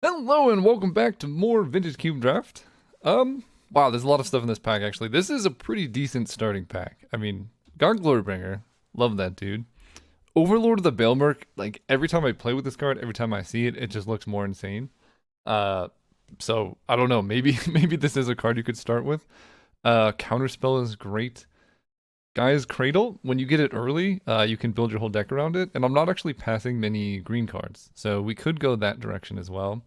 Hello and welcome back to more Vintage Cube Draft. Wow, there's a lot of stuff in this pack actually. This is a pretty decent starting pack. I mean, got Glorybringer, love that dude. Overlord of the Baelmerk, like every time I play with this card, every time I see it, it just looks more insane. Uh, so I don't know, maybe maybe this is a card you could start with. Counterspell is great. Guy's Cradle, when you get it early, you can build your whole deck around it, and I'm not actually passing many green cards, so we could go that direction as well.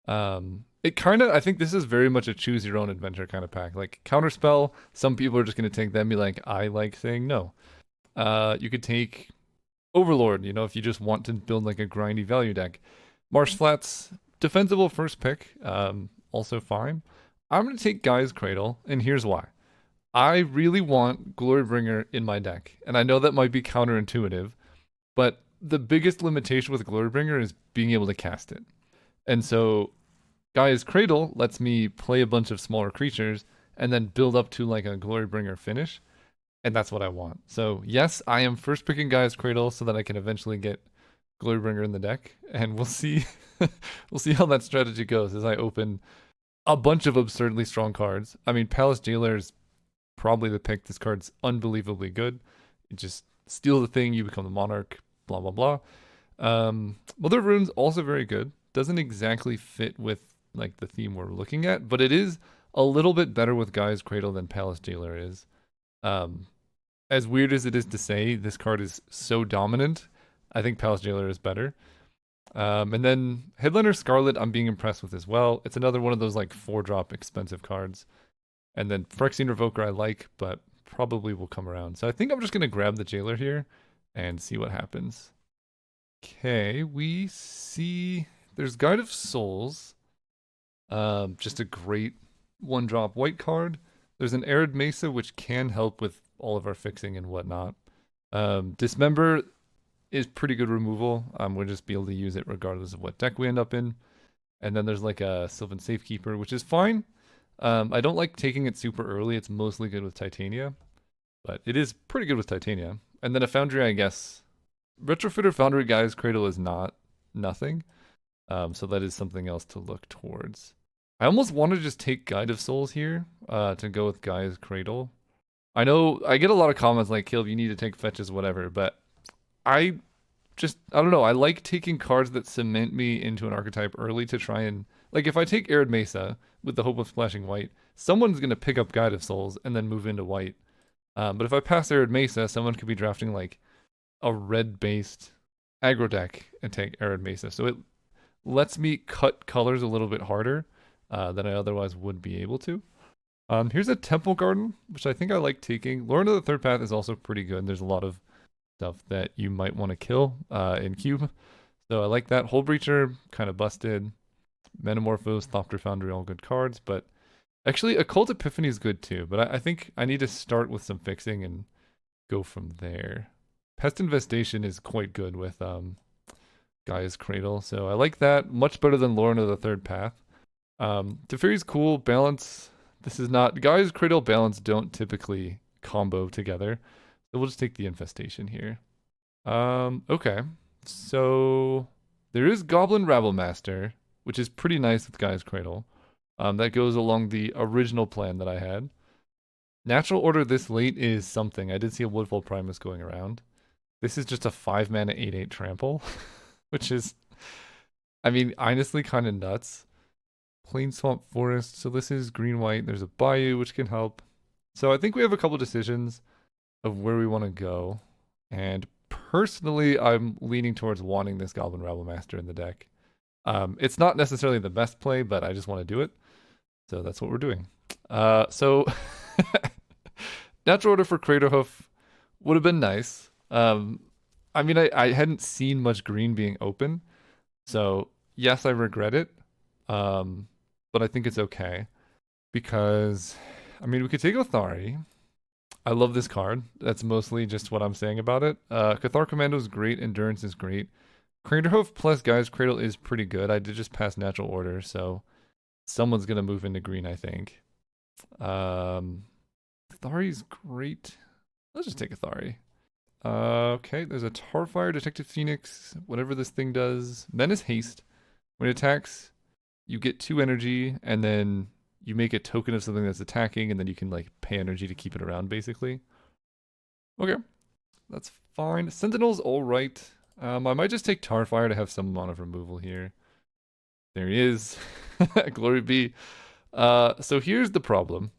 It kind of, I think this is very much a choose your own adventure kind of pack. Like Counterspell, some people are just going to take that and be like, I like saying no. You could take Overlord, if you just want to build like a grindy value deck. Marsh Flats, defensible first pick, also fine. I'm going to take Guy's Cradle, and here's why. I really want Glorybringer in my deck, and I know that might be counterintuitive, but the biggest limitation with Glorybringer is being able to cast it. And so Gaia's Cradle lets me play a bunch of smaller creatures and then build up to like a Glorybringer finish. And that's what I want. So yes, I am first picking Gaia's Cradle so that I can eventually get Glorybringer in the deck. And we'll see we'll see how that strategy goes as I open a bunch of absurdly strong cards. I mean, Palace Jailer is probably the pick. This card's unbelievably good. You just steal the thing, you become the monarch, blah blah blah. Mother of Rune's also very good. Doesn't exactly fit with like the theme we're looking at, but it is a little bit better with Gaia's Cradle than Palace Jailer is. Um, as weird as it is to say, this card is so dominant. I think Palace Jailer is better. And then Headliner Scarlet, I'm being impressed with as well. It's another one of those like 4-drop expensive cards. And then Phyrexian Revoker I like, but probably will come around. So I think I'm just going to grab the Jailer here and see what happens. Okay, we see there's Guide of Souls. Just a great 1-drop white card. There's an Arid Mesa, which can help with all of our fixing and whatnot. Dismember is pretty good removal. We'll just be able to use it regardless of what deck we end up in. And then there's like a Sylvan Safekeeper, which is fine. I don't like taking it super early. It's mostly good with Titania, but it is pretty good with Titania. And then a Foundry, I guess. Retrofitter Foundry Guy's Cradle is not nothing. So that is something else to look towards. I almost want to just take Guide of Souls here to go with Guy's Cradle. I know I get a lot of comments like, Caleb, you need to take fetches, whatever, but I don't know. I like taking cards that cement me into an archetype early to try and, like, if I take Arid Mesa with the hope of splashing white, someone's going to pick up Guide of Souls and then move into white. But if I pass Arid Mesa, someone could be drafting like a red-based aggro deck and take Arid Mesa. So it lets me cut colors a little bit harder than I otherwise would be able to. Here's a Temple Garden, which I think I like taking. Lord of the Third Path is also pretty good. There's a lot of stuff that you might want to kill in Cube. So I like that. Hull Breacher, kind of busted. Metamorphose, Thopter Foundry, all good cards. But actually, Occult Epiphany is good too. But I think I need to start with some fixing and go from there. Pest Infestation is quite good with Gaia's Cradle. So I like that. Much better than Lorna of the Third Path. Teferi's cool. Balance. This is not... Gaia's Cradle, Balance don't typically combo together. So we'll just take the Infestation here. Okay. So there is Goblin Rabblemaster, which is pretty nice with Gaia's Cradle. That goes along the original plan that I had. Natural Order this late is something. I did see a Woodfall Primus going around. This is just a 5-mana 8/8 trample, which is, I mean, honestly kind of nuts. Plain Swamp Forest. So this is green-white. There's a Bayou, which can help. So I think we have a couple decisions of where we want to go. And personally, I'm leaning towards wanting this Goblin Rabblemaster in the deck. It's not necessarily the best play, but I just want to do it. So that's what we're doing. So Natural Order for Craterhoof would have been nice. I mean, I hadn't seen much green being open. So yes, I regret it. But I think it's okay. Because, I mean, we could take Othari. I love this card. That's mostly just what I'm saying about it. Cathar Commando is great. Endurance is great. Craterhoof plus Guy's Cradle is pretty good. I did just pass Natural Order, so someone's going to move into green, I think. Athari's great. Let's just take Athari. Okay, there's a Tarfire, Detective Phoenix, whatever this thing does. Menace Haste. When it attacks, you get 2 energy, and then you make a token of something that's attacking, and then you can like pay energy to keep it around, basically. Okay, that's fine. Sentinel's all right. I might just take Tarfire to have some amount of removal here. There he is. Glory be. So here's the problem.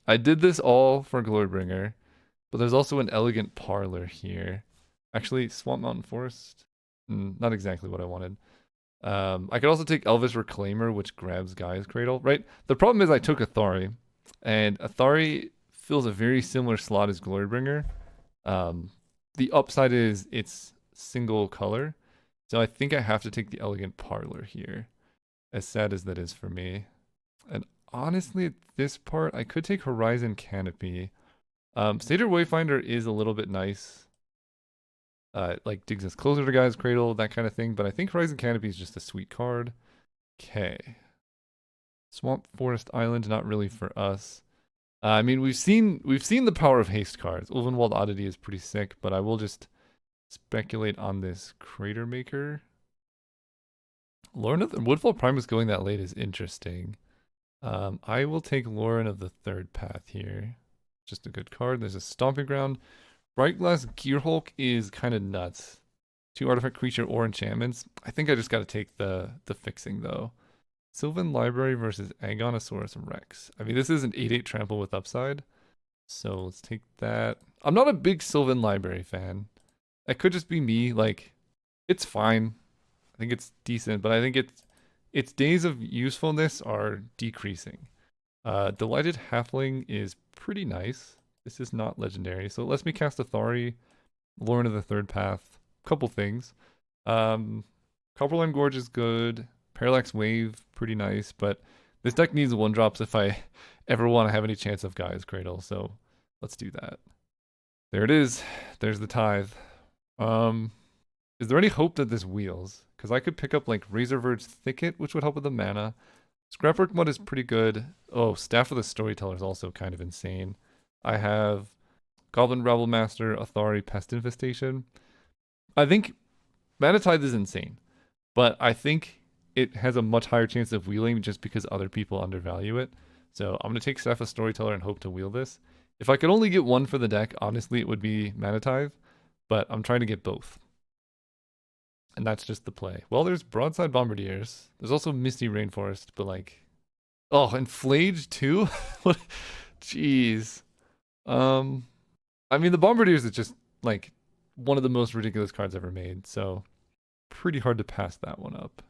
I did this all for Glorybringer, but there's also an elegant parlor here. Actually, Swamp Mountain Forest? Not exactly what I wanted. I could also take Elvish Reclaimer, which grabs Gaia's Cradle, right? The problem is I took Athari, and Athari fills a very similar slot as Glorybringer. The upside is it's single color, so I think I have to take the Elegant Parlor here, as sad as that is for me. And honestly, at this part, I could take Horizon Canopy. Satyr Wayfinder is a little bit nice. Like digs us closer to Gaia's Cradle, that kind of thing. But I think Horizon Canopy is just a sweet card. Okay. Swamp Forest Island, not really for us. I mean, we've seen the power of haste cards. Ulvenwald Oddity is pretty sick, but I will just speculate on this Crater Maker. Lauren of the Woodfall Primus going that late is interesting. I will take Lauren of the Third Path here. Just a good card. There's a Stomping Ground. Brightglass Gearhulk is kind of nuts. 2 artifact creature or enchantments. I think I just got to take the fixing though. Sylvan Library versus Agonosaurus Rex. I mean, this is an 8/8 trample with upside. So let's take that. I'm not a big Sylvan Library fan. It could just be me. Like, it's fine. I think it's decent, but I think its days of usefulness are decreasing. Delighted Halfling is pretty nice. This is not legendary, so it lets me cast Athari, Lauren of the Third Path, couple things. Copperline Gorge is good. Parallax Wave, pretty nice, but this deck needs 1-drops if I ever want to have any chance of Gaia's Cradle, so let's do that. There it is. There's the tithe. Is there any hope that this wheels? Because I could pick up like Razorverge Thicket, which would help with the mana. Scrapwork Mud is pretty good. Oh, Staff of the Storyteller is also kind of insane. I have Goblin Rebel Master, Athari, Pest Infestation. I think Mana Tithe is insane, but I think it has a much higher chance of wheeling just because other people undervalue it. So I'm going to take Staff of Storyteller and hope to wheel this. If I could only get one for the deck, honestly, it would be Mana Tithe, but I'm trying to get both. And that's just the play. Well, there's Broadside Bombardiers. There's also Misty Rainforest, but like... Oh, and Flage too? What? Jeez. I mean, the Bombardiers is just, like, one of the most ridiculous cards ever made, so pretty hard to pass that one up.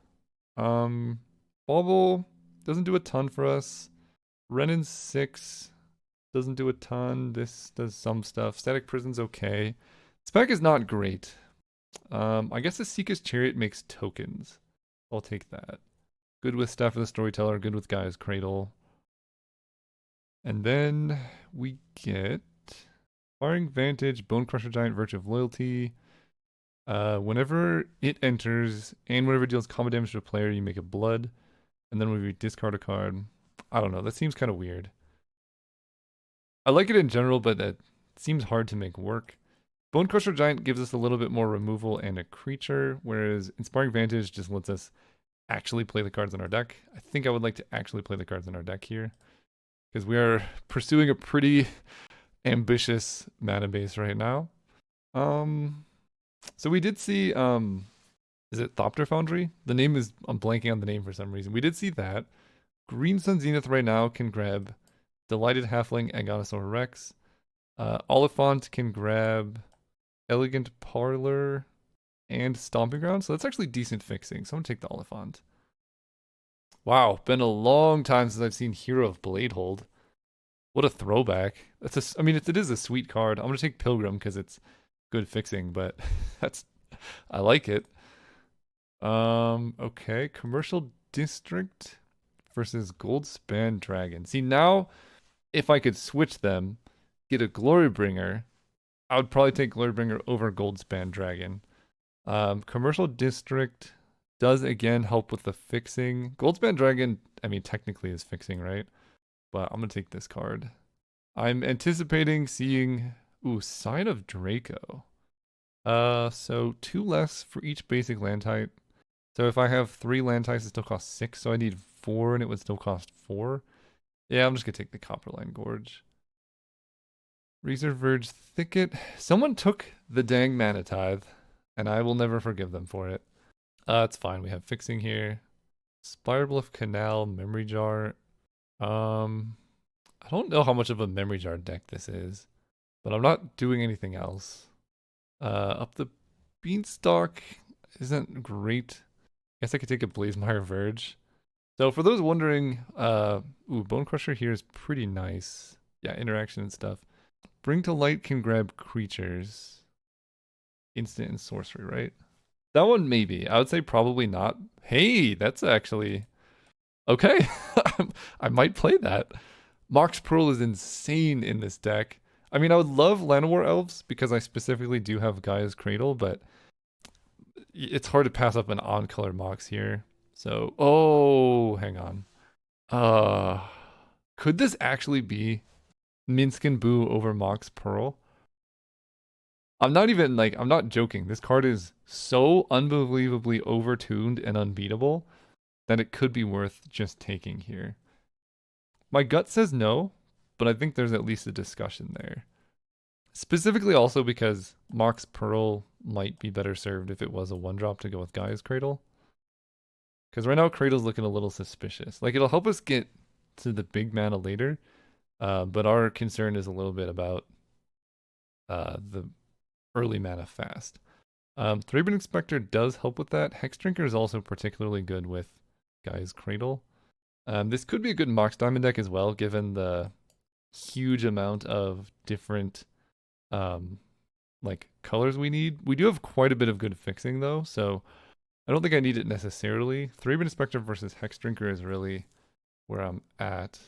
Bauble doesn't do a ton for us. Renin 6 doesn't do a ton. This does some stuff. Static Prison's okay. Spec is not great. I guess the Seeker's Chariot makes tokens. I'll take that. Good with Staff of the Storyteller, good with Gaia's Cradle. And then we get Firing Vantage, Bonecrusher Giant, Virtue of Loyalty. Whenever it enters and whenever it deals combat damage to a player, you make a blood. And then when we discard a card, I don't know, that seems kind of weird. I like it in general, but that seems hard to make work. Bonecrusher Giant gives us a little bit more removal and a creature, whereas Inspiring Vantage just lets us actually play the cards in our deck. I think I would like to actually play the cards in our deck here, because we are pursuing a pretty ambitious mana base right now. So we did see, is it Thopter Foundry? The name is, I'm blanking on the name for some reason. We did see that. Green Sun Zenith right now can grab Delighted Halfling, Agonosaur Rex. Oliphant can grab Elegant Parlor and Stomping Ground. So that's actually decent fixing. So I'm going to take the Oliphant. Wow, been a long time since I've seen Hero of Bladehold. What a throwback. That's I mean, it is a sweet card. I'm going to take Pilgrim because it's good fixing, but I like it. Okay, Commercial District versus Goldspan Dragon. See, now if I could switch them, get a Glorybringer, I would probably take Glorybringer over Goldspan Dragon. Commercial District does again help with the fixing. Goldspan Dragon, I mean, technically is fixing, right? But I'm going to take this card. I'm anticipating seeing, Sign of Draco. So 2 less for each basic land type. So if I have 3 land ties, it still costs 6, so I need 4 and it would still cost 4. Yeah, I'm just gonna take the Copperline Gorge. Reserve Verge Thicket. Someone took the dang Mana Tithe, and I will never forgive them for it. It's fine. We have Fixing here. Spire Bluff Canal, Memory Jar. I don't know how much of a Memory Jar deck this is, but I'm not doing anything else. Up the Beanstalk isn't great. Guess I could take a Blazemire Verge. So for those wondering, Bone Crusher here is pretty nice. Yeah, interaction and stuff. Bring to Light can grab creatures. Instant and sorcery, right? That one maybe. I would say probably not. Hey, that's actually okay. I might play that. Mox Pearl is insane in this deck. I mean, I would love Llanowar Elves because I specifically do have Gaia's Cradle, but it's hard to pass up an on-color Mox here. So, oh, hang on. Could this actually be Minsk and Boo over Mox Pearl? I'm not even like, I'm not joking. This card is so unbelievably overtuned and unbeatable that it could be worth just taking here. My gut says no, but I think there's at least a discussion there. Specifically also because Mox Pearl might be better served if it was a 1-drop to go with Gaia's Cradle. Because right now Cradle's looking a little suspicious. Like, it'll help us get to the big mana later, but our concern is a little bit about the early mana fast. Thraben Inspector does help with that. Hex Drinker is also particularly good with Gaia's Cradle. This could be a good Mox Diamond deck as well, given the huge amount of different like colors we need. We do have quite a bit of good fixing though, so I don't think I need it necessarily. Thraben Inspector versus Hex Drinker is really where I'm at.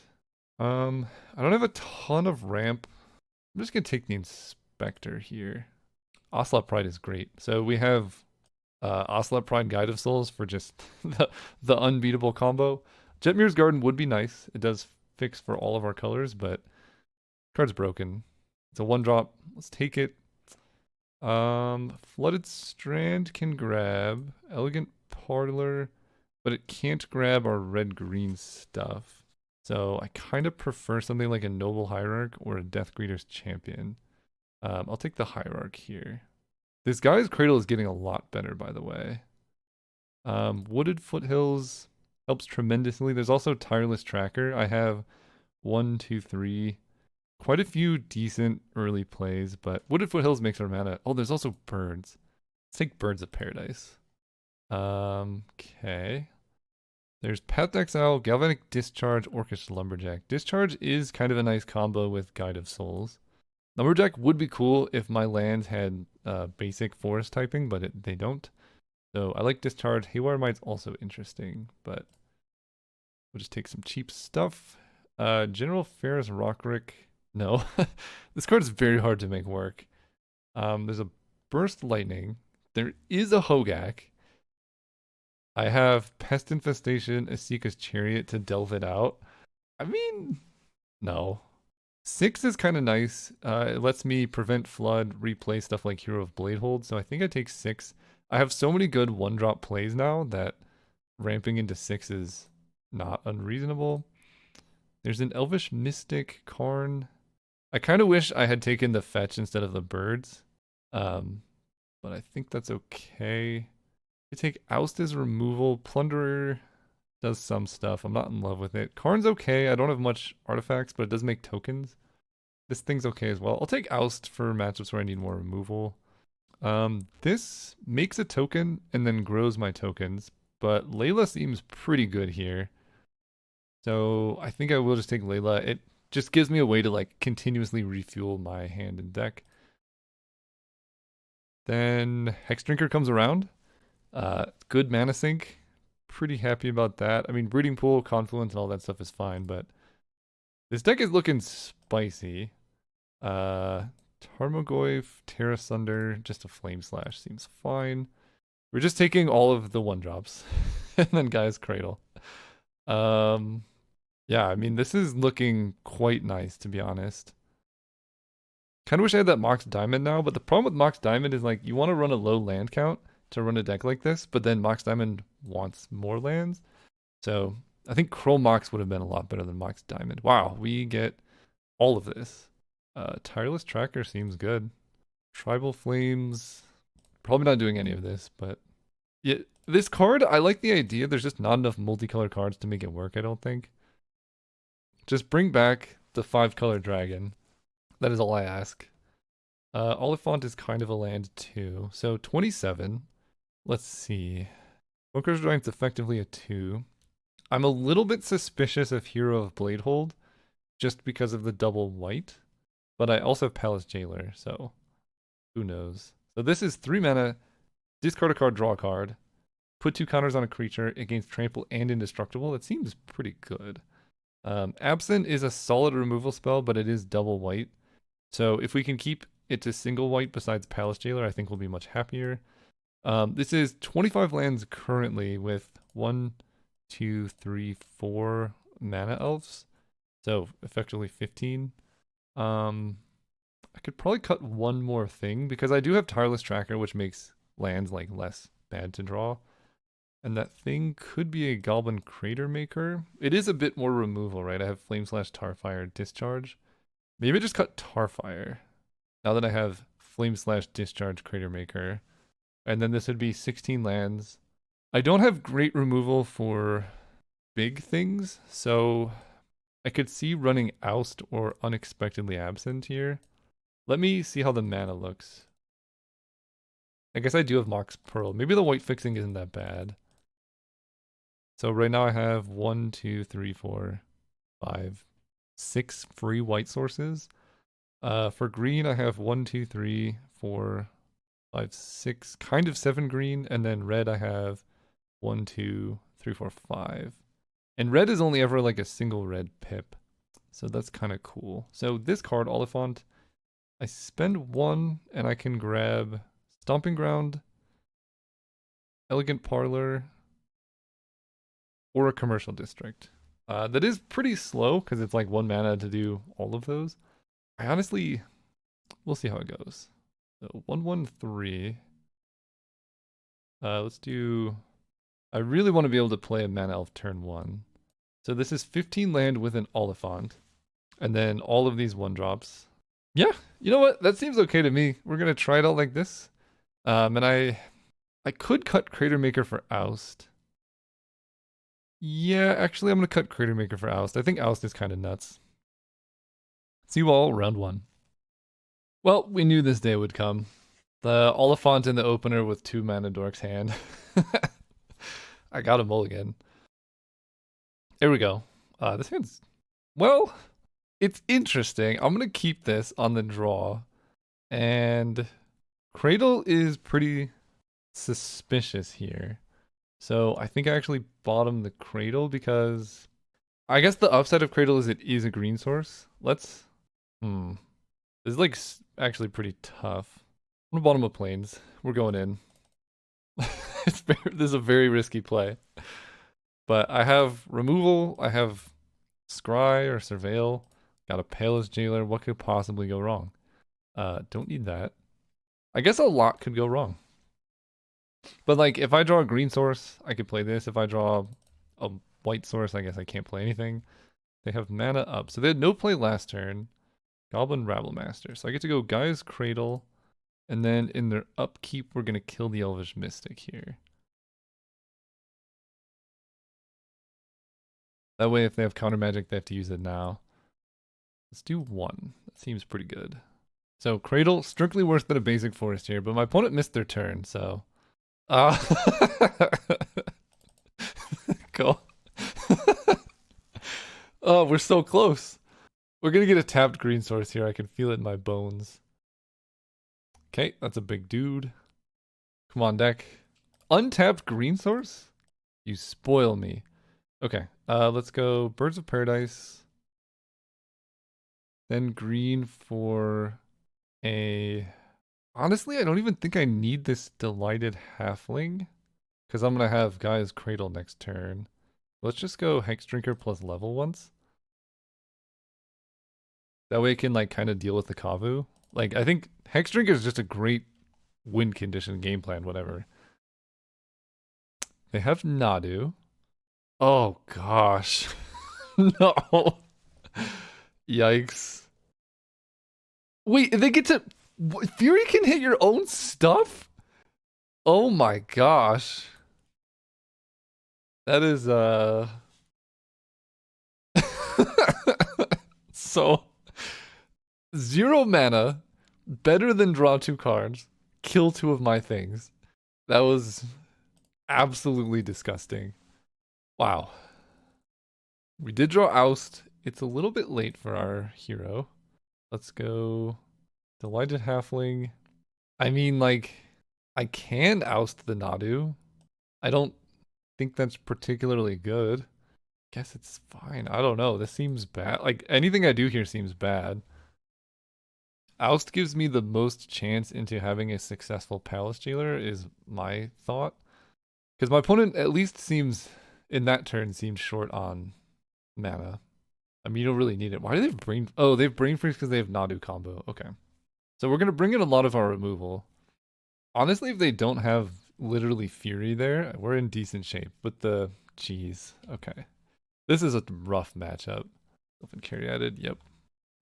I don't have a ton of ramp. I'm just gonna take the Inspector here. Ocelot Pride is great. So we have Ocelot Pride Guide of Souls for just the unbeatable combo. Jetmir's Garden would be nice. It does fix for all of our colors, but card's broken. It's a 1-drop. Let's take it. Flooded Strand can grab Elegant Parlor, but it can't grab our red-green stuff. So I kind of prefer something like a Noble Hierarch or a Deathgreeter's Champion. I'll take the Hierarch here. This Guy's Cradle is getting a lot better, by the way. Wooded Foothills helps tremendously. There's also Tireless Tracker. I have 1, 2, 3, quite a few decent early plays, but Wooded Foothills makes our mana. Oh, there's also Birds. Let's take Birds of Paradise. Okay. There's Path Exile, Galvanic Discharge, Orcish Lumberjack. Discharge is kind of a nice combo with Guide of Souls. Lumberjack would be cool if my lands had basic forest typing, but they don't. So I like Discharge. Haywire Might's also interesting, but we'll just take some cheap stuff. General Ferris Rockrick. No. This card is very hard to make work. There's a Burst Lightning. There is a Hogak. I have Pest Infestation, Asika's Chariot to delve it out. I mean, no. 6 is kind of nice. It lets me prevent flood, replay stuff like Hero of Bladehold, so I think I take 6. I have so many good 1-drop plays now that ramping into 6 is not unreasonable. There's an Elvish Mystic Karn. I kind of wish I had taken the fetch instead of the birds, but I think that's okay. I take Oust as removal. Plunderer does some stuff. I'm not in love with it. Karn's okay. I don't have much artifacts, but it does make tokens. This thing's okay as well. I'll take Oust for matchups where I need more removal. This makes a token and then grows my tokens, but Layla seems pretty good here. So I think I will just take Layla. It just gives me a way to like continuously refuel my hand and deck. Then Hex Drinker comes around. Good mana sink. Pretty happy about that. I mean, Breeding Pool, Confluence, and all that stuff is fine, but this deck is looking spicy. Tarmogoyf, Terra Sunder, just a Flame Slash seems fine. We're just taking all of the 1-drops. And then Guy's Cradle. Yeah, I mean, this is looking quite nice, to be honest. Kind of wish I had that Mox Diamond now, but the problem with Mox Diamond is like, you want to run a low land count to run a deck like this, but then Mox Diamond wants more lands. So I think Kroll Mox would have been a lot better than Mox Diamond. Wow, we get all of this. Tireless Tracker seems good. Tribal Flames, probably not doing any of this, but yeah, this card, I like the idea. There's just not enough multicolored cards to make it work, I don't think. Just bring back the 5-color dragon. That is all I ask. Oliphant is kind of a land too. So 27. Let's see. Bunker's Giant's effectively a 2. I'm a little bit suspicious of Hero of Bladehold just because of the double white. But I also have Palace Jailer, so who knows. So this is 3 mana, discard a card, draw a card. Put 2 counters on a creature against Trample and Indestructible. It seems pretty good. Absent is a solid removal spell, but it is double white. So if we can keep it to single white besides Palace Jailer, I think we'll be much happier. This is 25 lands currently with 1, 2, 3, 4 mana elves. So effectively 15. I could probably cut one more thing because I do have Tireless Tracker, which makes lands like less bad to draw. And that thing could be a Goblin Crater Maker. It is a bit more removal, right? I have Flame Slash, Tarfire, Discharge. Maybe just cut Tarfire. Now that I have Flame Slash, Discharge, Crater Maker. And then this would be 16 lands. I don't have great removal for big things, so I could see running Oust or Unexpectedly Absent here. Let me see how the mana looks. I guess I do have Mox Pearl. Maybe the white fixing isn't that bad. So right now I have 1, 2, 3, 4, 5, 6 free white sources. For green, I have 1, 2, 3, 4, 5, 6, kind of 7 green. And then red, I have 1, 2, 3, 4, 5. And red is only ever like a single red pip. So that's kind of cool. So this card, Oliphant, I spend 1 and I can grab Stomping Ground, Elegant Parlor, or a Commercial District. That is pretty slow because it's like 1 mana to do all of those. I honestly, we'll see how it goes. So 1, 1, 3. Let's do, I really want to be able to play a Mana Elf turn 1. So this is 15 land with an Oliphant. And then all of these 1-drops. Yeah, you know what? That seems okay to me. We're going to try it out like this. And I could cut Crater Maker for Oust. Yeah, actually, I'm going to cut Crater Maker for Oust. I think Oust is kind of nuts. See you all round 1. Well, we knew this day would come. The Oliphant in the opener with 2 mana Dork's hand. I got a mulligan. There we go. This hand's, well, it's interesting. I'm going to keep this on the draw. And Cradle is pretty suspicious here. So I think I actually bottom the Cradle because I guess the upside of Cradle is it is a green source. Let's, this is like actually pretty tough. I'm gonna bottom of Plains. We're going in. This is a very risky play. But I have removal, I have Scry or Surveil, got a Palace Jailer. What could possibly go wrong? Don't need that. I guess a lot could go wrong. But like if I draw a green source, I could play this. If I draw a white source, I guess I can't play anything. They have mana up. So they had no play last turn. Goblin Rabblemaster. So I get to go Gaia's Cradle. And then in their upkeep, we're going to kill the Elvish Mystic here. That way, if they have counter magic, they have to use it now. Let's do 1. That seems pretty good. So Cradle, strictly worse than a basic forest here, but my opponent missed their turn, so... Cool. Oh, we're so close. We're going to get a tapped green source here. I can feel it in my bones. Okay, that's a big dude. Come on, deck. Untapped green source? You spoil me. Okay, let's go Birds of Paradise. Then green for a... Honestly, I don't even think I need this Delighted Halfling. Because I'm going to have Gaia's Cradle next turn. Let's just go Hex Drinker plus level once. That way it can like kind of deal with the Kavu. Like, I think Hex Drinker is just a great win condition game plan, whatever. They have Nadu. Oh gosh. No. Yikes. Wait, they get to Fury can hit your own stuff? Oh my gosh. That is so 0 mana, better than draw 2 cards, kill 2 of my things. That was absolutely disgusting. Wow. We did draw Oust. It's a little bit late for our hero. Let's go Delighted Halfling. I mean, like, I can oust the Nadu. I don't think that's particularly good. Guess it's fine. I don't know. This seems bad. Like, anything I do here seems bad. Oust gives me the most chance into having a successful Palace Jailer is my thought. Because my opponent at least seems, in that turn, seems short on mana. I mean, you don't really need it. Why do they have Brain... Oh, they have Brain Freeze because they have Nadu combo. Okay. So we're going to bring in a lot of our removal. Honestly, if they don't have literally Fury there, we're in decent shape. But the... Jeez. Okay. This is a rough matchup. Open carry added. Yep.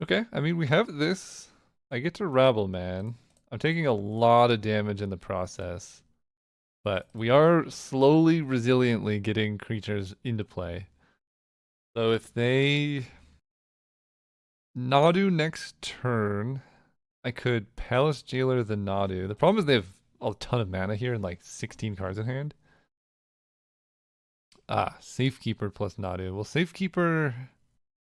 Okay. I mean, we have this. I get to Rabble Man. I'm taking a lot of damage in the process. But we are slowly, resiliently getting creatures into play. So if they Nadu next turn, I could Palace Jailer the Nadu. The problem is they have a ton of mana here and like 16 cards in hand. Ah, Safekeeper plus Nadu. Well, Safekeeper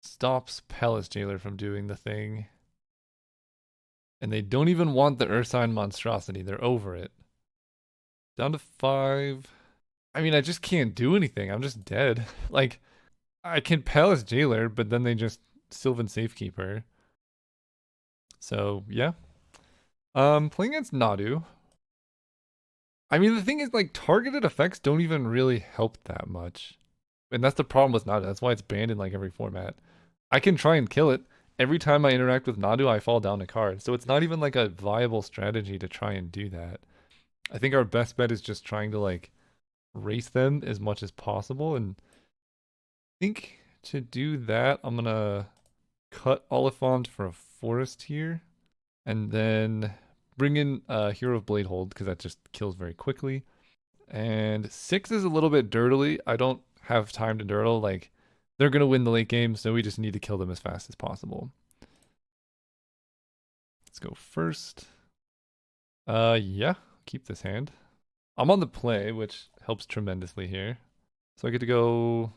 stops Palace Jailer from doing the thing. And they don't even want the Ursine Monstrosity. They're over it. Down to 5. I mean, I just can't do anything. I'm just dead. Like, I can Palace Jailer, but then they just Sylvan Safekeeper. So, yeah. Playing against Nadu. I mean, the thing is, like, targeted effects don't even really help that much. And that's the problem with Nadu. That's why it's banned in, like, every format. I can try and kill it. Every time I interact with Nadu, I fall down a card. So it's not even, like, a viable strategy to try and do that. I think our best bet is just trying to, like, race them as much as possible. And I think to do that, I'm going to cut Oliphant for a forest here. And then bring in Hero of Bladehold, because that just kills very quickly. And 6 is a little bit dirtily. I don't have time to dirtle. Like, they're going to win the late game, so we just need to kill them as fast as possible. Let's go first. Yeah, keep this hand. I'm on the play, which helps tremendously here. So I get to go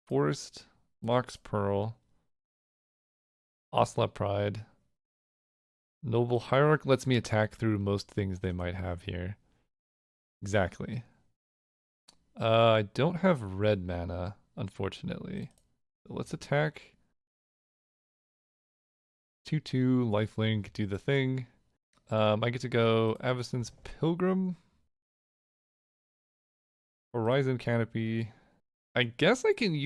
Forest, Mox Pearl, Ocelot Pride. Noble Hierarch lets me attack through most things they might have here. Exactly. I don't have red mana, unfortunately. So let's attack. 2/2, lifelink, do the thing. I get to go Avacyn's Pilgrim. Horizon Canopy. I guess I can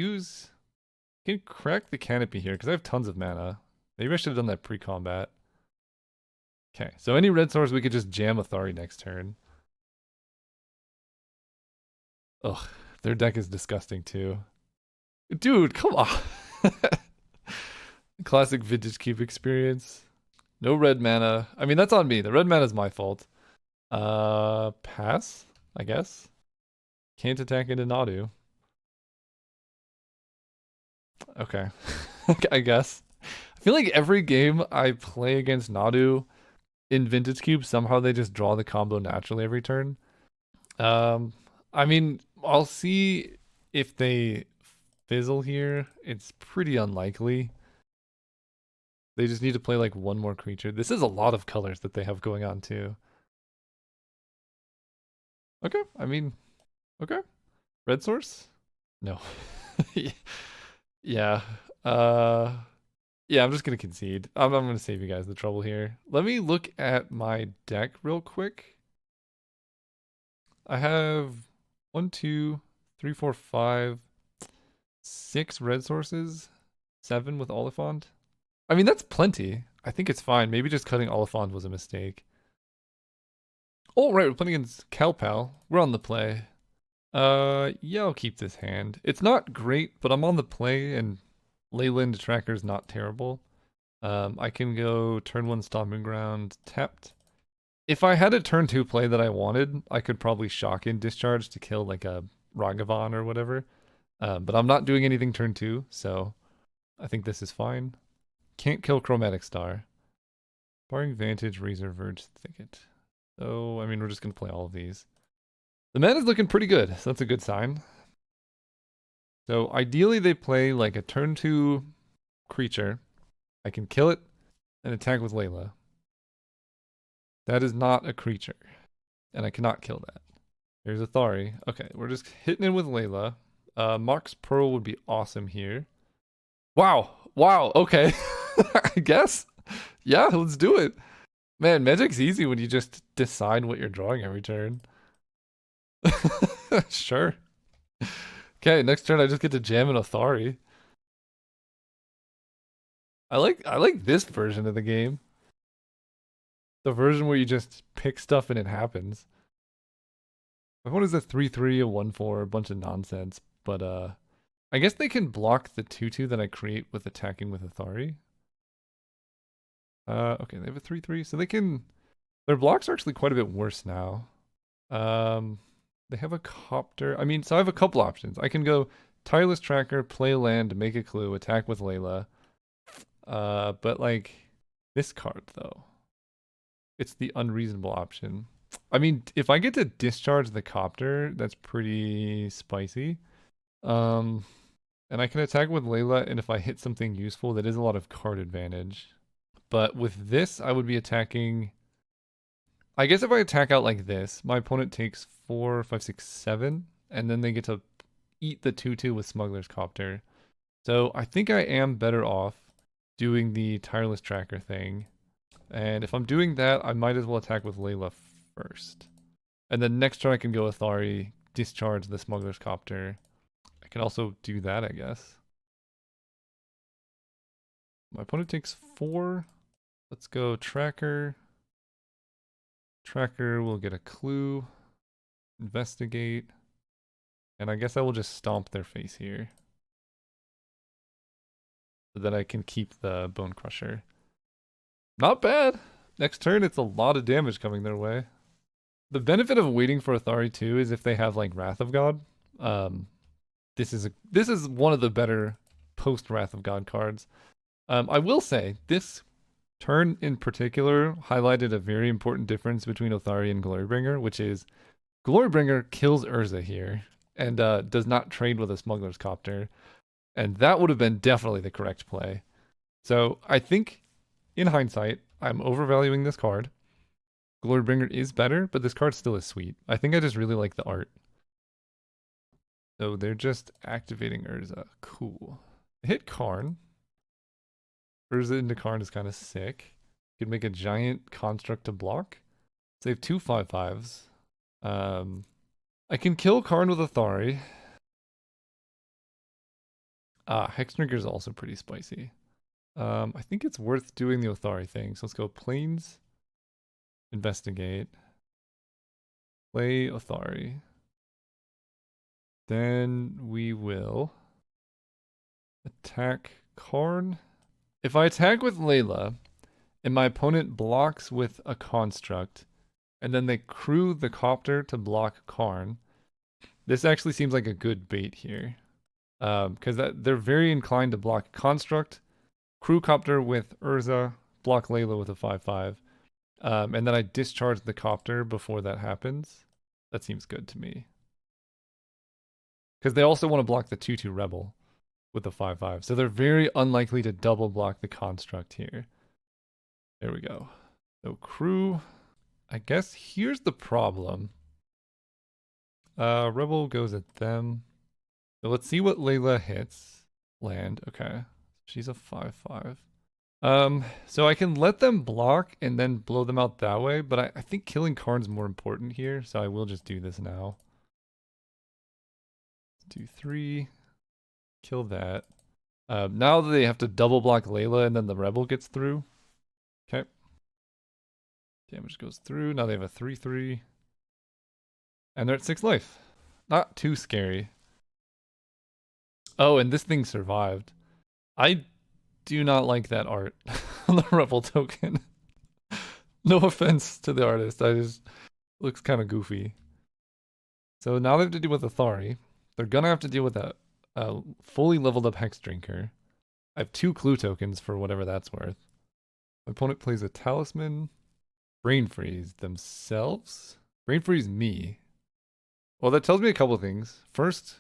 crack the Canopy here, because I have tons of mana. Maybe I should have done that pre-combat. Okay, so any red source, we could just jam Athari next turn. Ugh, their deck is disgusting too. Dude, come on. Classic Vintage Cube experience. No red mana. I mean, that's on me. The red mana is my fault. Pass, I guess. Can't attack into Nadu. Okay. I guess. I feel like every game I play against Nadu in Vintage Cube, somehow they just draw the combo naturally every turn. I mean, I'll see if they fizzle here. It's pretty unlikely. They just need to play like one more creature. This is a lot of colors that they have going on too. Okay, I mean, okay. Red source? No. Yeah. Yeah, I'm just gonna concede. I'm gonna save you guys the trouble here. Let me look at my deck real quick. I have 1, 2, 3, 4, 5, 6 red sources, 7 with Oliphant. I mean, that's plenty. I think it's fine. Maybe just cutting Oliphant was a mistake. Oh, right, we're playing against Cowpal. We're on the play. Yeah, I'll keep this hand. It's not great, but I'm on the play, and Leyland Tracker is not terrible. I can go turn 1 Stomping Ground, tapped. If I had a turn 2 play that I wanted, I could probably shock in Discharge to kill like a Ragavan or whatever. But I'm not doing anything turn 2, so I think this is fine. Can't kill Chromatic Star. Barring Vantage, Razor Verge, Thicket. So, I mean, we're just going to play all of these. The mana's looking pretty good, so that's a good sign. So, ideally, they play like a turn 2 creature. I can kill it and attack with Layla. That is not a creature, and I cannot kill that. There's a Thari. Okay, we're just hitting it with Layla. Mox Pearl would be awesome here. Wow. Wow. Okay. I guess. Yeah, let's do it. Man, Magic's easy when you just decide what you're drawing every turn. Sure. Okay, next turn I just get to jam an Athari. I like this version of the game. The version where you just pick stuff and it happens. What is a 3/3, a 1/4, a bunch of nonsense, but I guess they can block the 2/2 that I create with attacking with Athari. Okay, they have a 3/3, so they can. Their blocks are actually quite a bit worse now. They have a copter. I mean, so I have a couple options. I can go Tireless Tracker, play land, make a clue, attack with Layla. But like this card though, it's the unreasonable option. I mean, if I get to discharge the copter, that's pretty spicy. And I can attack with Layla, and if I hit something useful, that is a lot of card advantage. But with this, I would be attacking. I guess if I attack out like this, my opponent takes 4, 5, 6, 7, and then they get to eat the 2/2 with Smuggler's Copter. So I think I am better off doing the Tireless Tracker thing. And if I'm doing that, I might as well attack with Layla first. And then next turn I can go Athari, discharge the Smuggler's Copter. I can also do that, I guess. My opponent takes 4. Let's go Tracker. Tracker will get a clue. Investigate. And I guess I will just stomp their face here. So that I can keep the Bone Crusher. Not bad. Next turn, it's a lot of damage coming their way. The benefit of waiting for Athari too is if they have like Wrath of God. This is one of the better post Wrath of God cards. I will say this turn in particular highlighted a very important difference between Athari and Glorybringer, which is Glorybringer kills Urza here and does not trade with a Smuggler's Copter. And that would have been definitely the correct play. So I think, in hindsight, I'm overvaluing this card. Glorybringer is better, but this card still is sweet. I think I just really like the art. So they're just activating Urza. Cool. Hit Karn. Urza into Karn is kind of sick. You could make a giant construct to block. Save 2 5/5s. I can kill Karn with Athari. Hexdrinker is also pretty spicy. I think it's worth doing the Athari thing. So let's go Plains. Investigate. Play Athari. Then we will attack Karn. If I attack with Layla, and my opponent blocks with a construct, and then they crew the copter to block Karn, this actually seems like a good bait here. Because they're very inclined to block construct, crew copter with Urza, block Layla with a 5/5. And then I discharge the copter before that happens. That seems good to me. Because they also want to block the 2/2 Rebel with the 5/5. So they're very unlikely to double block the construct here. There we go. So crew. I guess here's the problem. Rebel goes at them. So let's see what Layla hits. Land. Okay. She's a 5/5. So I can let them block and then blow them out that way, but I think killing Karn's more important here, so I will just do this now. 2, 3. Kill that. Now they have to double block Layla and then the Rebel gets through. Okay. Damage goes through. Now they have a 3/3. And they're at 6 life. Not too scary. Oh, and this thing survived. I do not like that art on the rebel token. No offense to the artist, I just looks kind of goofy. So now they have to deal with Athari. They're gonna have to deal with a fully leveled up Hex Drinker. I have 2 clue tokens for whatever that's worth. My opponent plays a Talisman. Brain Freeze themselves? Brain Freeze me. Well, that tells me a couple things. First,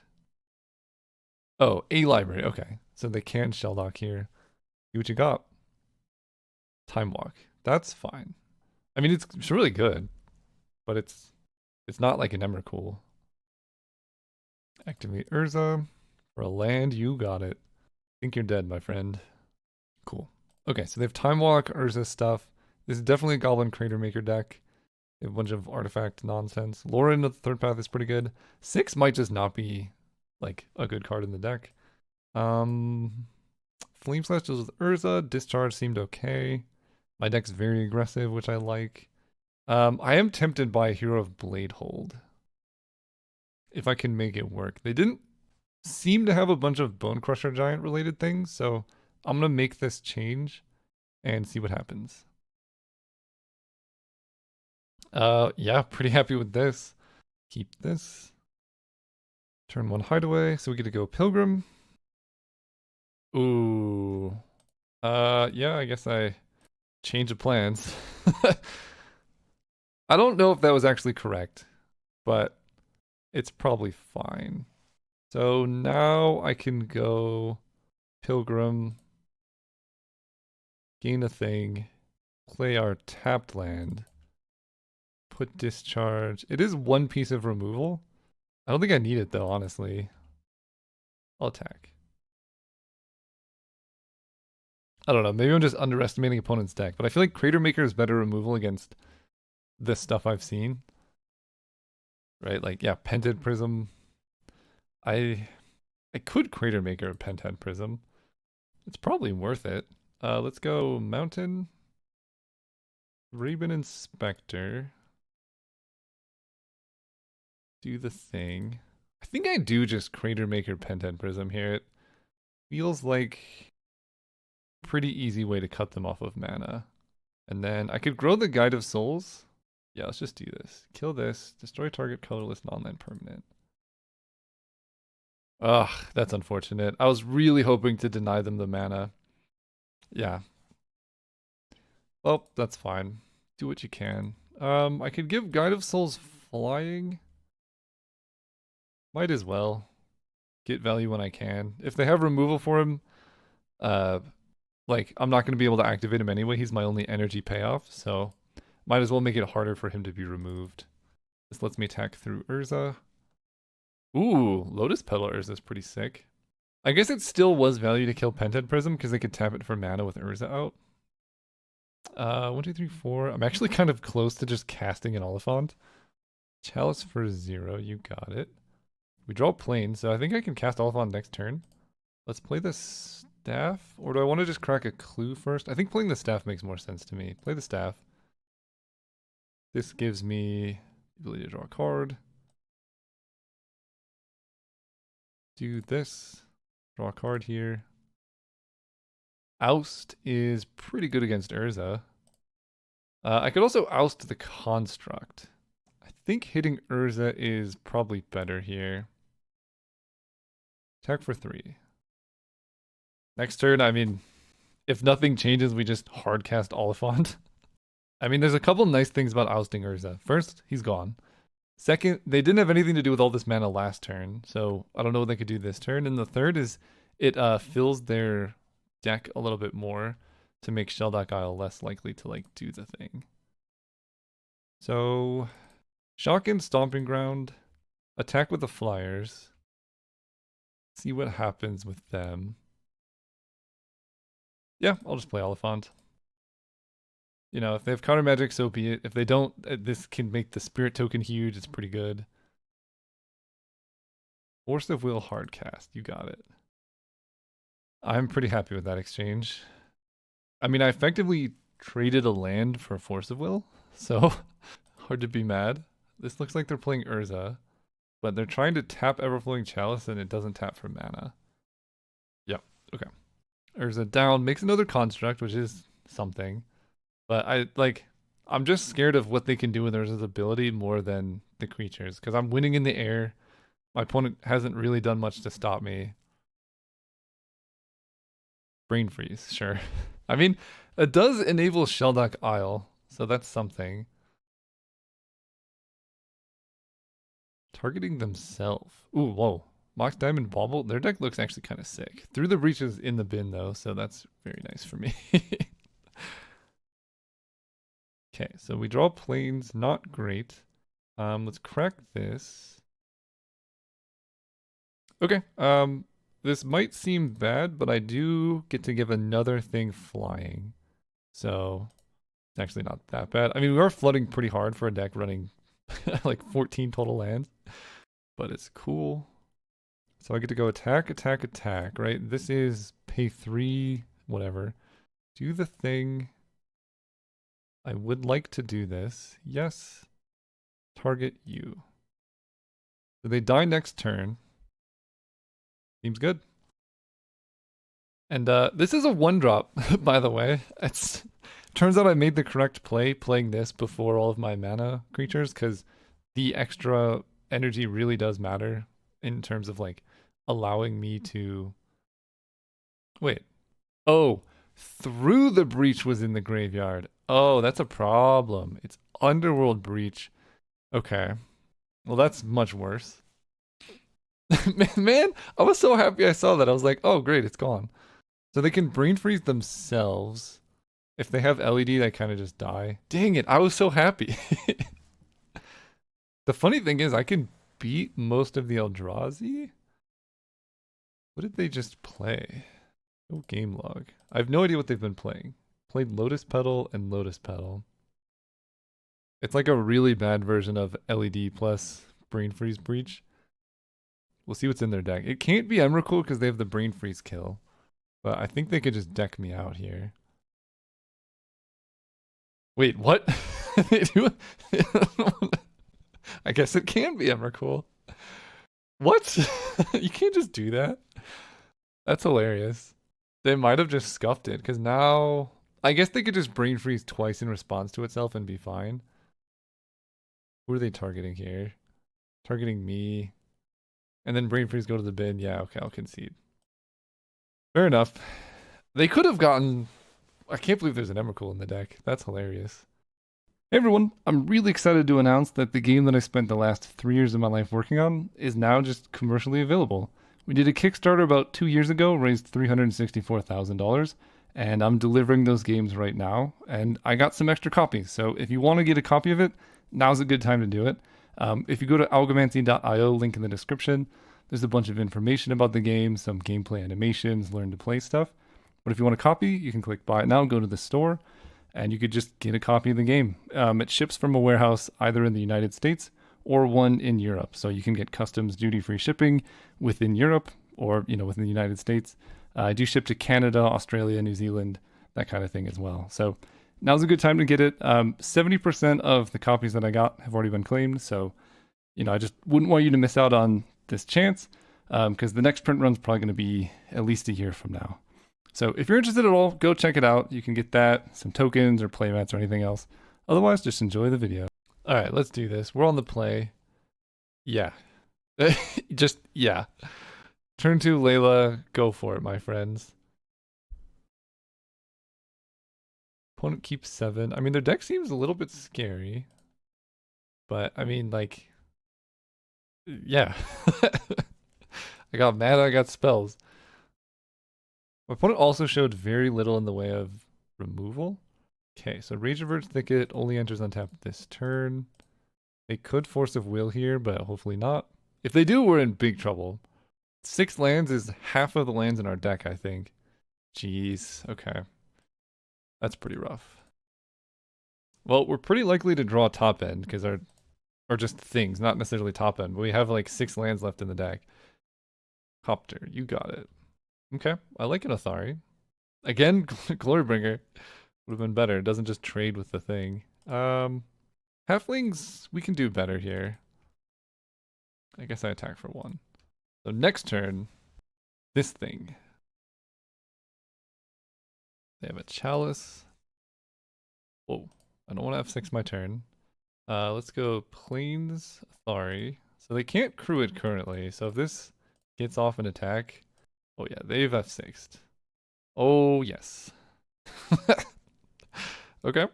oh, a library. Okay. So they can shell dock here. See what you got. Time Walk. That's fine. I mean, it's really good, but it's not like an Emrakul. Activate Urza. For a land, you got it. Think you're dead, my friend. Cool. Okay, so they have Time Walk, Urza stuff. This is definitely a Goblin Crater Maker deck. They have a bunch of artifact nonsense. Lauren of the third path is pretty good. 6 might just not be like a good card in the deck. Flame Slash deals with Urza. Discharge seemed okay. My deck's very aggressive, which I like. I am tempted by Hero of Bladehold. If I can make it work. They didn't seem to have a bunch of Bone Crusher Giant related things, so I'm gonna make this change and see what happens. Yeah, pretty happy with this. Keep this. Turn 1 Hideaway, so we get to go Pilgrim. Ooh. Yeah, I guess I changed the plans. I don't know if that was actually correct, but it's probably fine. So now I can go Pilgrim, gain a thing, play our tapped land, put Discharge. It is 1 piece of removal. I don't think I need it though, honestly. I'll attack. I don't know, maybe I'm just underestimating opponent's deck, but I feel like Crater Maker is better removal against this stuff I've seen. Right, like, yeah, Pented Prism. I could Crater Maker a Pented Prism. It's probably worth it. Let's go Mountain. Raven Inspector. Do the thing. I think I do just Crater Maker Pented Prism here. It feels like a pretty easy way to cut them off of mana. And then I could grow the Guide of Souls. Yeah, let's just do this. Kill this. Destroy target colorless non-land permanent. Ugh, that's unfortunate. I was really hoping to deny them the mana. Yeah. Well, that's fine. Do what you can. I could give Guide of Souls flying. Might as well. Get value when I can. If they have removal for him, like, I'm not going to be able to activate him anyway. He's my only energy payoff, so might as well make it harder for him to be removed. This lets me attack through Urza. Ooh, Lotus Petal Urza is pretty sick. I guess it still was value to kill Pented Prism because they could tap it for mana with Urza out. 1, 2, 3, 4. I'm actually kind of close to just casting an Oliphant. Chalice for 0, you got it. We draw Plane, so I think I can cast Oliphant next turn. Let's play the Staff, or do I want to just crack a clue first? I think playing the Staff makes more sense to me. Play the Staff. This gives me the ability to draw a card. Do this. Draw a card here. Oust is pretty good against Urza. I could also oust the Construct. I think hitting Urza is probably better here. Attack for 3. Next turn, I mean, if nothing changes, we just hardcast Oliphant. I mean, there's a couple nice things about ousting Urza. First, he's gone. Second, they didn't have anything to do with all this mana last turn, so I don't know what they could do this turn. And the third is it fills their deck a little bit more to make Shelldock Isle less likely to like do the thing. So, Shotgun Stomping Ground, attack with the Flyers, see what happens with them. Yeah, I'll just play Oliphant. You know, if they have counter magic, so be it. If they don't, this can make the spirit token huge. It's pretty good. Force of Will hardcast. You got it. I'm pretty happy with that exchange. I mean, I effectively traded a land for Force of Will, so hard to be mad. This looks like they're playing Urza. but they're trying to tap Everflowing Chalice and it doesn't tap for mana. Yep. Okay. Urza down makes another construct, which is something. But I'm just scared of what they can do with Urza's ability more than the creatures. Because I'm winning in the air. My opponent hasn't really done much to stop me. Brain freeze, sure. I mean, it does enable Sheldock Isle, so that's something. Targeting themselves. Ooh, whoa. Mox Diamond Bauble. Their deck looks actually kind of sick. Threw the Breaches in the bin, though, so that's very nice for me. Okay, so we draw planes. Not great. Let's crack this. Okay, this might seem bad, but I do get to give another thing flying. So, it's actually not that bad. I mean, we are flooding pretty hard for a deck running like 14 total lands, but it's cool. So I get to go attack, attack, attack, right? This is pay 3, whatever. Do the thing. I would like to do this. Yes. Target you. So they die next turn. Seems good. And this is a 1-drop, by the way. It's turns out I made the correct play playing this before all of my mana creatures, because the extra energy really does matter in terms of like allowing me to wait. Oh, through the breach was in the graveyard. Oh, that's a problem. It's Underworld Breach. Okay. Well, that's much worse. Man, I was so happy I saw that. I was like, oh, great, it's gone. So they can brain freeze themselves. If they have LED, they kind of just die. Dang it, I was so happy. The funny thing is, I can beat most of the Eldrazi. What did they just play? No game log. I have no idea what they've been playing. Played Lotus Petal and Lotus Petal. It's like a really bad version of LED plus Brain Freeze Breach. We'll see what's in their deck. It can't be Emrakul because they have the Brain Freeze kill. But I think they could just deck me out here. Wait, what? I guess it can be Emrakul. What? You can't just do that. That's hilarious. They might have just scuffed it, because now I guess they could just brain freeze twice in response to itself and be fine. Who are they targeting here? Targeting me. And then brain freeze go to the bin. Yeah, okay, I'll concede. Fair enough. They could have gotten... I can't believe there's an Emrakul in the deck. That's hilarious. Hey everyone, I'm really excited to announce that the game that I spent the last 3 years of my life working on is now just commercially available. We did a Kickstarter about 2 years ago, raised $364,000, and I'm delivering those games right now, and I got some extra copies, so if you want to get a copy of it, now's a good time to do it. If you go to algomancy.io, link in the description, there's a bunch of information about the game, some gameplay animations, learn to play stuff. But if you want a copy, you can click buy it now, go to the store, and you could just get a copy of the game. It ships from a warehouse either in the United States or one in Europe. So you can get customs duty-free shipping within Europe or, within the United States. I do ship to Canada, Australia, New Zealand, that kind of thing as well. So now's a good time to get it. 70% of the copies that I got have already been claimed. So, I just wouldn't want you to miss out on this chance because the next print run's probably going to be at least a year from now. So if you're interested at all, go check it out. You can get that, some tokens or playmats or anything else. Otherwise, just enjoy the video. All right, let's do this. We're on the play. Yeah. Yeah. Turn 2, Layla. Go for it, my friends. Opponent keeps 7. I mean, their deck seems a little bit scary. But, I mean, yeah. I got mana, I got spells. My opponent also showed very little in the way of removal. Okay, so Rage Averse Thicket only enters untapped this turn. They could Force of Will here, but hopefully not. If they do, we're in big trouble. 6 lands is half of the lands in our deck, I think. Jeez, okay. That's pretty rough. Well, we're pretty likely to draw top end, because or just things, not necessarily top end, but we have like 6 lands left in the deck. Copter, you got it. Okay, I like an Athari. Again, Glorybringer would have been better. It doesn't just trade with the thing. Halflings, we can do better here. I guess I attack for 1. So next turn, this thing. They have a Chalice. Whoa. I don't want to F6 my turn. Let's go Plains Athari. So they can't crew it currently. So if this gets off an attack, oh yeah, they've F6'd. Oh yes. Okay.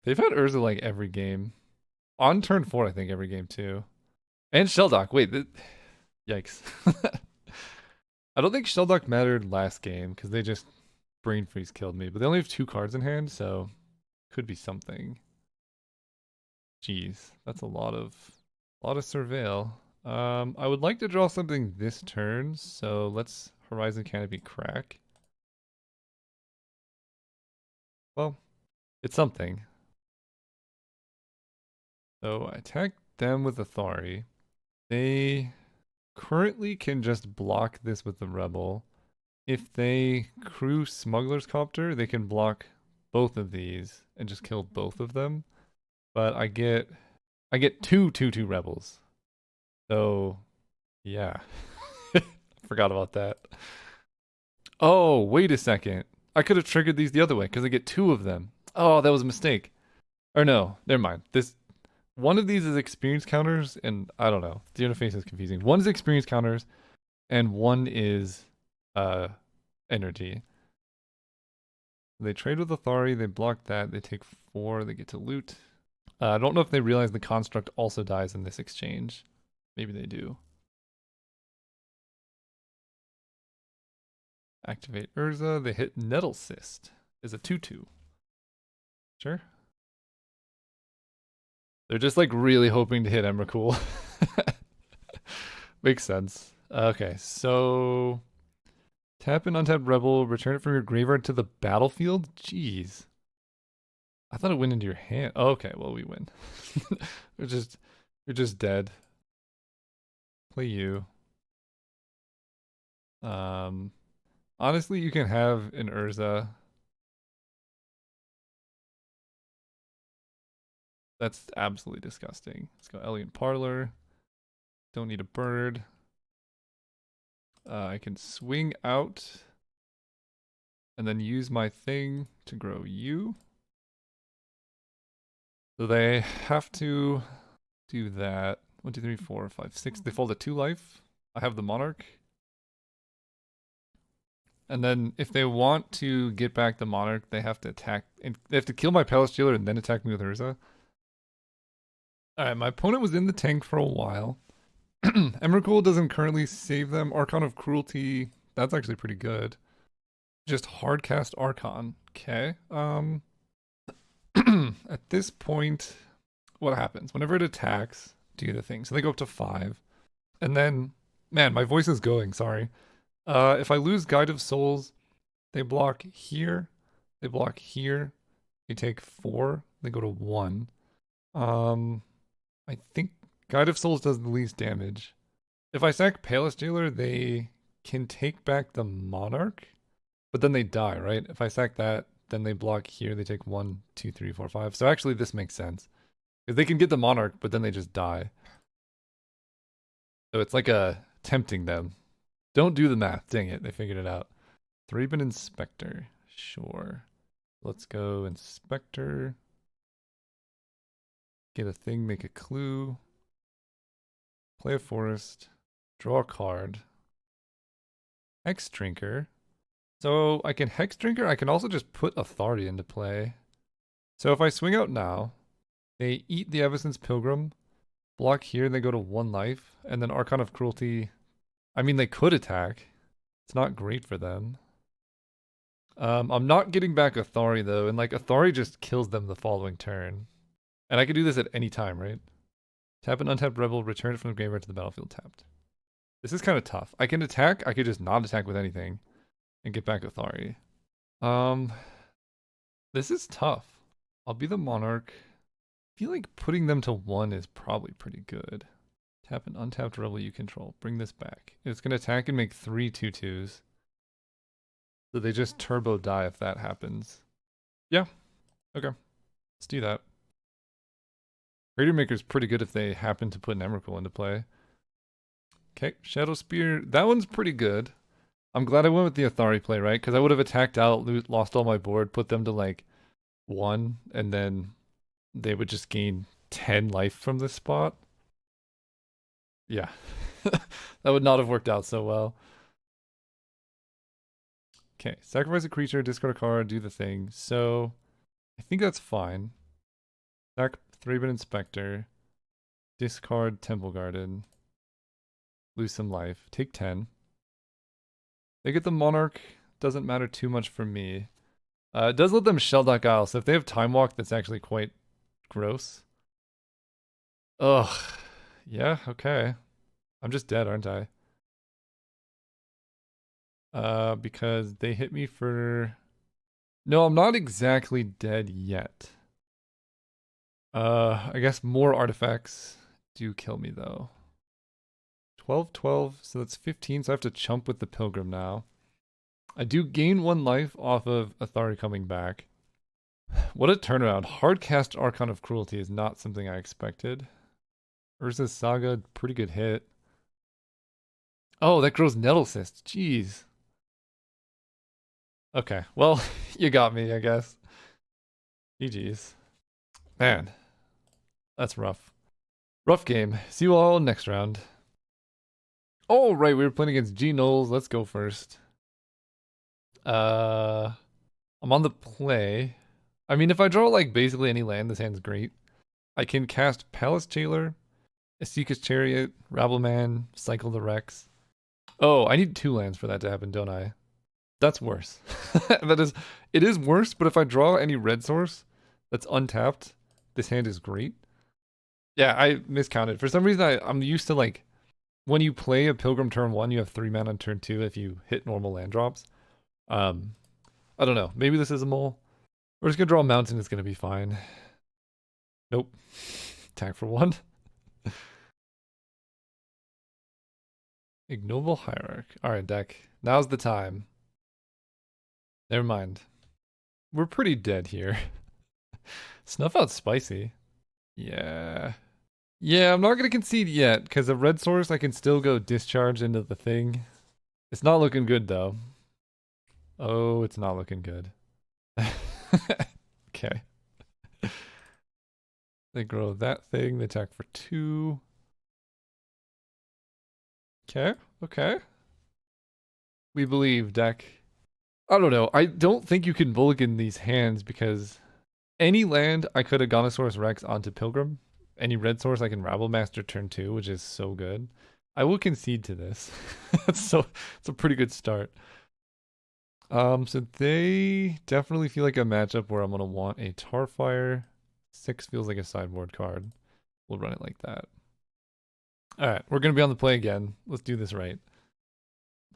They've had Urza like every game. On turn 4, I think every game too. And Shelldock. Wait, yikes. I don't think Shelldock mattered last game because they just Brain Freeze killed me. But they only have 2 cards in hand, so could be something. Jeez, that's a lot of surveil. I would like to draw something this turn, so let's Horizon Canopy crack. Well, it's something. So I attack them with Athari. They currently can just block this with the Rebel. If they crew Smuggler's Copter, they can block both of these and just kill both of them. But I get 2/2/2 Rebels. So yeah. Forgot about that. Oh, wait a second. I could have triggered these the other way because I get 2 of them. Oh, that was a mistake. Or no, never mind. One of these is experience counters, and I don't know. The interface is confusing. One is experience counters, and one is energy. They trade with Athari, they block that, they take 4, they get to loot. I don't know if they realize the construct also dies in this exchange. Maybe they do. Activate Urza, they hit Nettle Cyst. Is a 2/2. Sure. They're just like really hoping to hit Emrakul. Makes sense. Okay, so tap an untapped Rebel, return it from your graveyard to the battlefield? Jeez. I thought it went into your hand. Oh, okay, well we win. You're just dead. Play you. Honestly, you can have an Urza. That's absolutely disgusting. Let's go Elegant Parlor. Don't need a bird. I can swing out and then use my thing to grow you. So they have to do that. 1, 2, 3, 4, 5, 6. They fall to 2 life. I have the Monarch. And then if they want to get back the Monarch, they have to attack. And they have to kill my Palace Jailer and then attack me with Urza. Alright, my opponent was in the tank for a while. Emrakul doesn't currently save them. Archon of Cruelty, that's actually pretty good. Just hardcast Archon. Okay. At this point, what happens? Whenever it attacks, do the thing. So they go up to 5. And then, man, my voice is going, sorry. If I lose Guide of Souls, they block here. They block here. They take 4. They go to 1. I think Guide of Souls does the least damage. If I sack Palace Jailer, they can take back the Monarch, but then they die, right? If I sack that, then they block here. They take 1, 2, 3, 4, 5. So actually, this makes sense. If they can get the Monarch, but then they just die. So it's like tempting them. Don't do the math. Dang it. They figured it out. Thraben Inspector. Sure. Let's go Inspector. Get a thing, make a clue. Play a forest. Draw a card. Hex Drinker. So I can Hex Drinker. I can also just put Authority into play. So if I swing out now, they eat the Evanescence Pilgrim. Block here, they go to 1 life. And then Archon of Cruelty. I mean, they could attack. It's not great for them. I'm not getting back Athari though, and like Athari just kills them the following turn. And I can do this at any time, right? Tap an untapped Rebel, return it from the graveyard to the battlefield tapped. This is kind of tough. I can attack, I could just not attack with anything and get back Athari. This is tough. I'll be the Monarch. I feel like putting them to 1 is probably pretty good. Tap an untapped Rebel you control. Bring this back. It's going to attack and make 3 2/2s. So they just turbo die if that happens. Yeah. Okay. Let's do that. Raider Maker's pretty good if they happen to put an Emrakul into play. Okay, Shadow Spear. That one's pretty good. I'm glad I went with the Athari play, right? Because I would have attacked out, lost all my board, put them to like 1, and then they would just gain 10 life from this spot. Yeah. That would not have worked out so well. Okay, sacrifice a creature, discard a card, do the thing. So, I think that's fine. Sack 3-bit Inspector, discard Temple Garden, lose some life, take 10. They get the Monarch, doesn't matter too much for me. It does let them Shelldock Isle, so if they have Time Walk, that's actually quite gross. Ugh. Yeah, okay. I'm just dead, aren't I? Because they hit me for... No, I'm not exactly dead yet. I guess more artifacts do kill me, though. 12, 12, so that's 15, so I have to chump with the Pilgrim now. I do gain 1 life off of Athari coming back. What a turnaround. Hardcast Archon of Cruelty is not something I expected. Urza's Saga, pretty good hit. Oh, that grows Nettle Cyst. Jeez. Okay, well, you got me, I guess. GG's. Man, that's rough. Rough game. See you all next round. Oh, right, we were playing against G Knowles. Let's go first. I'm on the play. I mean, if I draw, like, basically any land, this hand's great. I can cast Palace Jailer, Esika's Chariot, Rabbleman, Cycle the Rex. Oh, I need 2 lands for that to happen, don't I? That's worse. It is worse, but if I draw any red source that's untapped, this hand is great. Yeah, I miscounted. For some reason, I'm used to, like, when you play a Pilgrim turn 1, you have 3 mana on turn 2 if you hit normal land drops. I don't know. Maybe this is a mole. We're just gonna draw a mountain, it's gonna be fine. Nope. Attack for 1. Ignoble Hierarch. Alright, deck. Now's the time. Never mind. We're pretty dead here. Snuff out Spicy. Yeah. Yeah, I'm not gonna concede yet, because a red source I can still go discharge into the thing. It's not looking good though. Oh, it's not looking good. Okay. They grow that thing, they attack for 2. Okay, okay. We believe, deck. I don't know. I don't think you can mulligan these hands because any land I could have Gonosaurus Rex onto Pilgrim. Any red source I can Rabble Master turn 2, which is so good. I will concede to this. It's a pretty good start. So they definitely feel like a matchup where I'm gonna want a Tarfire. 6 feels like a sideboard card. We'll run it like that. Alright, we're gonna be on the play again. Let's do this right.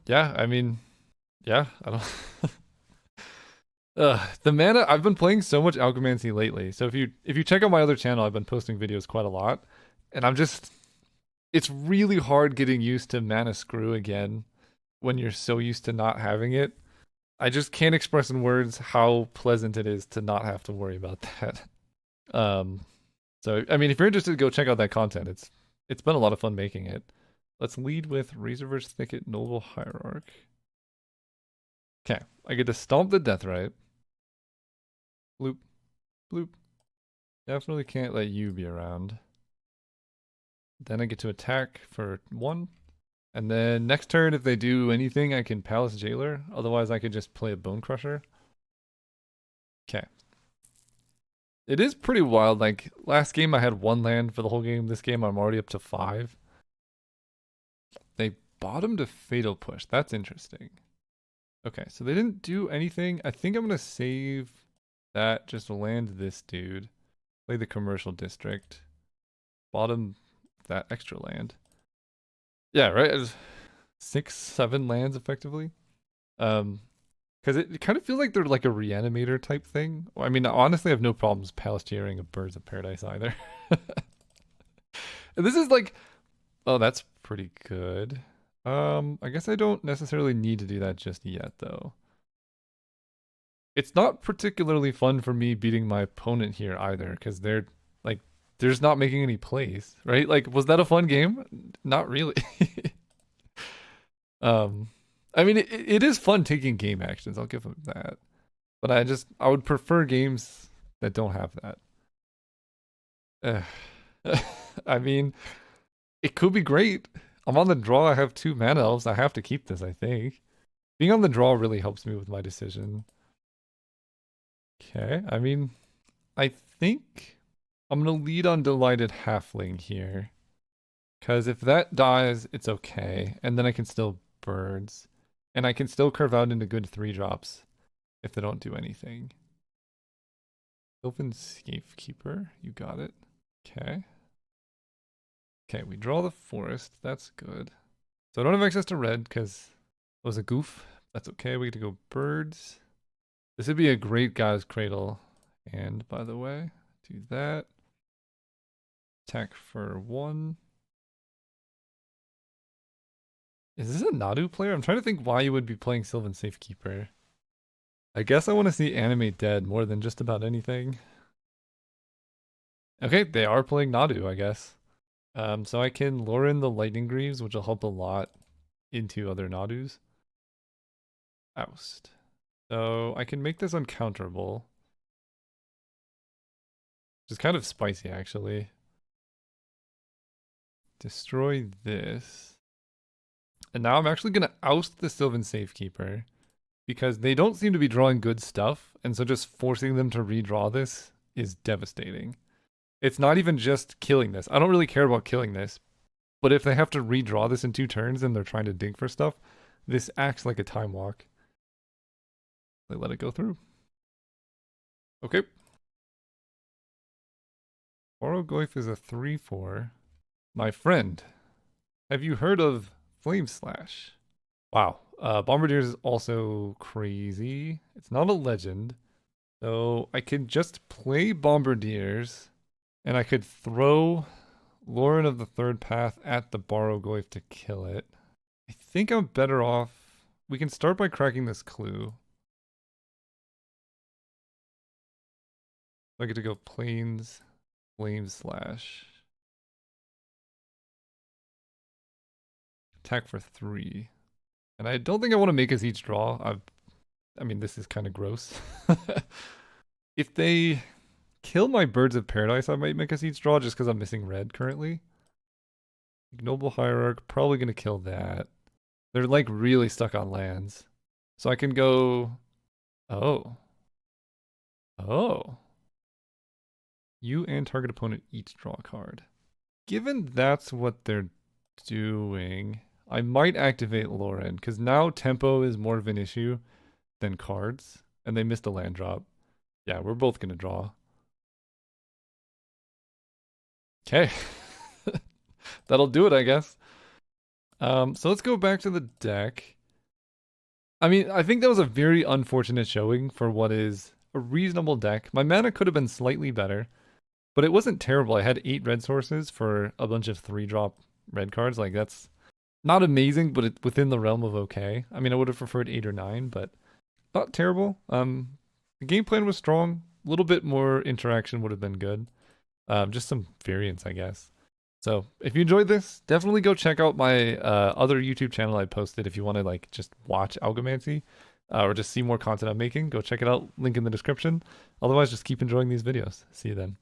Yeah, I mean, yeah, I don't the mana, I've been playing so much Alchemansy lately. So if you check out my other channel, I've been posting videos quite a lot. And it's really hard getting used to mana screw again when you're so used to not having it. I just can't express in words how pleasant it is to not have to worry about that. So I mean, if you're interested, go check out that content. It's been a lot of fun making it. Let's lead with Razorverse Thicket Noble Hierarch. Okay, I get to stomp the Deathrite. Bloop, bloop. Definitely can't let you be around. Then I get to attack for 1. And then next turn, if they do anything, I can Palace Jailer. Otherwise, I could just play a Bone Crusher. Okay. It is pretty wild. Like, last game I had 1 land for the whole game. This game I'm already up to 5. They bottomed a Fatal Push. That's interesting. Okay, so they didn't do anything. I think I'm going to save that. Just land this dude. Play the Commercial District. Bottom that extra land. Yeah, right? 6, 7 lands effectively. Because it kind of feels like they're like a reanimator type thing. I mean, honestly, I have no problems Palace Cheering of Birds of Paradise either. And this is like, oh, that's pretty good. I guess I don't necessarily need to do that just yet, though. It's not particularly fun for me beating my opponent here either, because they're they're just not making any plays, right? Like, was that a fun game? Not really. um, I mean, it is fun taking game actions. I'll give them that. But I would prefer games that don't have that. I mean, it could be great. I'm on the draw. I have 2 mana elves. I have to keep this, I think. Being on the draw really helps me with my decision. Okay, I mean, I think I'm going to lead on Delighted Halfling here. Because if that dies, it's okay. And then I can still birds. And I can still curve out into good 3-drops if they don't do anything. Sylvan Safekeeper, you got it. Okay. Okay, we draw the forest. That's good. So I don't have access to red because it was a goof. That's okay. We get to go birds. This would be a great guy's cradle. And by the way, do that. Attack for 1. Is this a Nadu player? I'm trying to think why you would be playing Sylvan Safekeeper. I guess I want to see Animate Dead more than just about anything. Okay, they are playing Nadu, I guess. So I can lure in the Lightning Greaves, which will help a lot into other Nadus. Oust. So I can make this uncounterable. Which is kind of spicy, actually. Destroy this. And now I'm actually going to oust the Sylvan Safekeeper. Because they don't seem to be drawing good stuff. And so just forcing them to redraw this is devastating. It's not even just killing this. I don't really care about killing this. But if they have to redraw this in 2 turns and they're trying to dig for stuff, this acts like a time walk. They let it go through. Okay. Borrowgoyf is a 3/4. My friend, have you heard of Flame Slash? Wow. Bombardiers is also crazy. It's not a legend. So I could just play Bombardiers and I could throw Lauren of the Third Path at the Borrowgoyf to kill it. I think I'm better off. We can start by cracking this clue. I get to go Plains, Flame Slash. Attack for 3. And I don't think I want to make us each draw. I mean, this is kind of gross. If they kill my Birds of Paradise, I might make us each draw just because I'm missing red currently. Ignoble Hierarch, probably going to kill that. They're like really stuck on lands. So I can go... Oh. Oh. You and target opponent each draw a card. Given that's what they're doing, I might activate Lauren, because now tempo is more of an issue than cards, and they missed a land drop. Yeah, we're both going to draw. Okay. That'll do it, I guess. So let's go back to the deck. I mean, I think that was a very unfortunate showing for what is a reasonable deck. My mana could have been slightly better, but it wasn't terrible. I had 8 red sources for a bunch of 3-drop red cards. Like, that's not amazing, but it's within the realm of okay. I mean, I would have preferred 8 or 9, but not terrible. The game plan was strong. A little bit more interaction would have been good. Just some variance, I guess. So if you enjoyed this, definitely go check out my other YouTube channel I posted if you want to like just watch Algomancy or just see more content I'm making. Go check it out. Link in the description. Otherwise, just keep enjoying these videos. See you then.